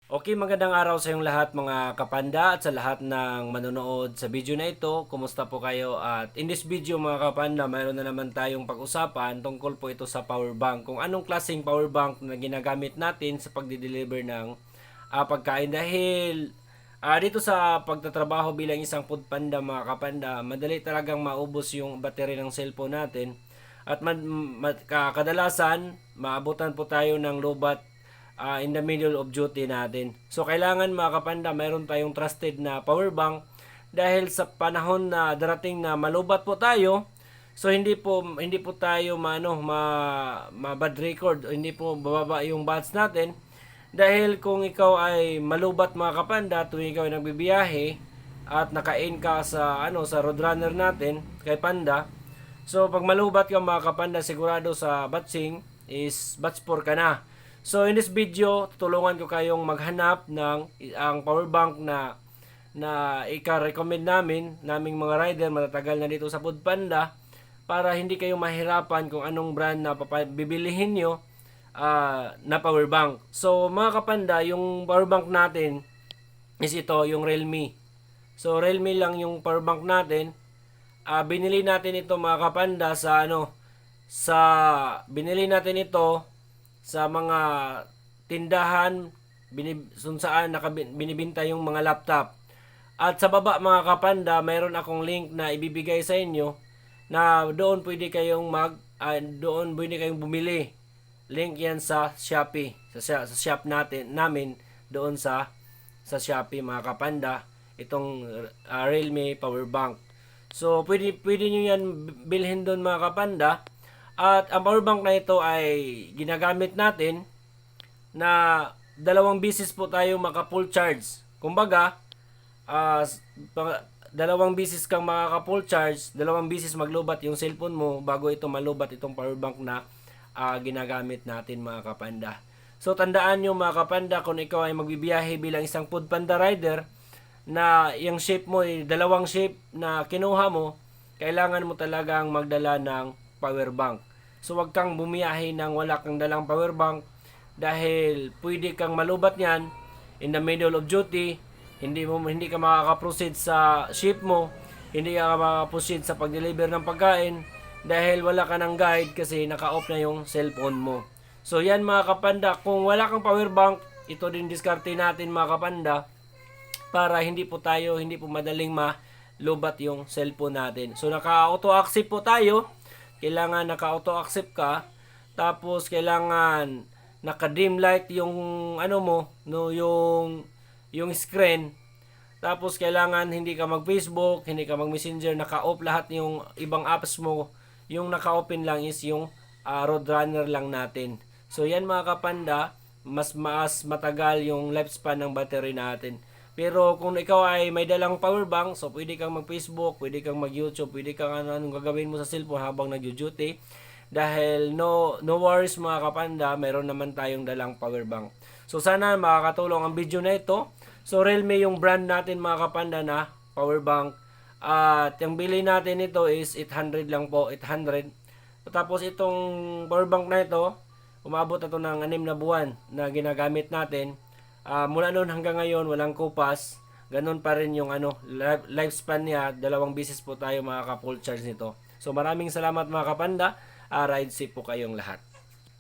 Okay, magandang araw sa iyong lahat mga kapanda at sa lahat ng manonood sa video na ito. Kumusta po kayo? At in this video mga kapanda, mayroon na naman tayong pag-usapan tungkol po ito sa power bank. Kung anong klaseng power bank na ginagamit natin sa pagdi-deliver ng pagkain dahil dito sa pagtatrabaho bilang isang food panda mga kapanda, madali talagang maubos yung battery ng cellphone natin. At kadalasan, maabutan po tayo ng lobat in the middle of duty natin. So kailangan mga kapanda, mayroon tayong trusted na power bank dahil sa panahon na darating na malubat po tayo. So hindi po tayo bad record, hindi po bababa yung batch natin. Dahil kung ikaw ay malubat mga kapanda tuwing ikaw ay nagbibiyahe at naka-in ka sa roadrunner natin kay Panda. So pag malubat ka mga kapanda, sigurado sa batching is batch 4 ka na. So in this video, tutulungan ko kayong maghanap ng ang power bank na ika-recommend naming mga rider matatagal na dito sa Foodpanda para hindi kayo mahirapan kung anong brand na bibilihin nyo na power bank. So mga kapanda, yung power bank natin is ito, yung Realme. So Realme lang yung power bank natin. Binili natin ito mga kapanda binili natin ito sa mga tindahan kung saan binibinta yung mga laptop. At sa baba mga kapanda, mayroon akong link na ibibigay sa inyo na doon pwede kayong bumili. Link yan sa Shopee, sa shop namin doon sa Shopee mga kapanda, itong Realme power bank. So pwede niyo yan bilhin doon mga kapanda. At ang power bank na ito ay ginagamit natin na dalawang bisis po tayo maka-full charge. Kumbaga, dalawang bisis kang makaka-full charge, dalawang bisis maglubat yung cellphone mo bago ito malubat itong power bank na ginagamit natin mga kapanda. So tandaan nyo mga kapanda, kung ikaw ay magbibiyahe bilang isang food panda rider na yung shape mo ay dalawang shape na kinuha mo, kailangan mo talagang magdala ng power bank. So wag kang bumiyahe nang wala kang dalang power bank dahil pwede kang malubat niyan in the middle of duty, hindi ka makaka-proceed sa ship mo, hindi ka makaka-proceed sa pag-deliver ng pagkain dahil wala ka ng guide kasi naka-off na yung cellphone mo. So yan mga kapanda, kung wala kang power bank, ito din diskarte natin mga kapanda para hindi po madaling malubat yung cellphone natin. So naka-auto accept po tayo. Kailangan naka-auto accept ka. Tapos kailangan naka-dim light yung yung screen. Tapos kailangan hindi ka mag-Facebook, hindi ka mag-Messenger, naka-off lahat yung ibang apps mo. Yung naka-open lang is yung Roadrunner lang natin. So yan mga kapanda, mas matagal yung lifespan ng battery natin. Pero kung ikaw ay may dalang power bank, so pwede kang mag-Facebook, pwede kang mag-YouTube, pwede kang anong gagawin mo sa cellphone habang nag-duty. Dahil no worries mga kapanda, meron naman tayong dalang power bank. So sana makakatulong ang video na ito. So Realme yung brand natin mga kapanda na power bank. At yung bili natin ito is 800 lang po, 800. Tapos itong power bank na ito, umabot na ito ng 6 na buwan na ginagamit natin. Mula noon hanggang ngayon walang kupas, ganun pa rin yung lifespan niya, dalawang bisis po tayo makaka-full charge nito. So maraming salamat mga kapanda, ride safe po kayong lahat.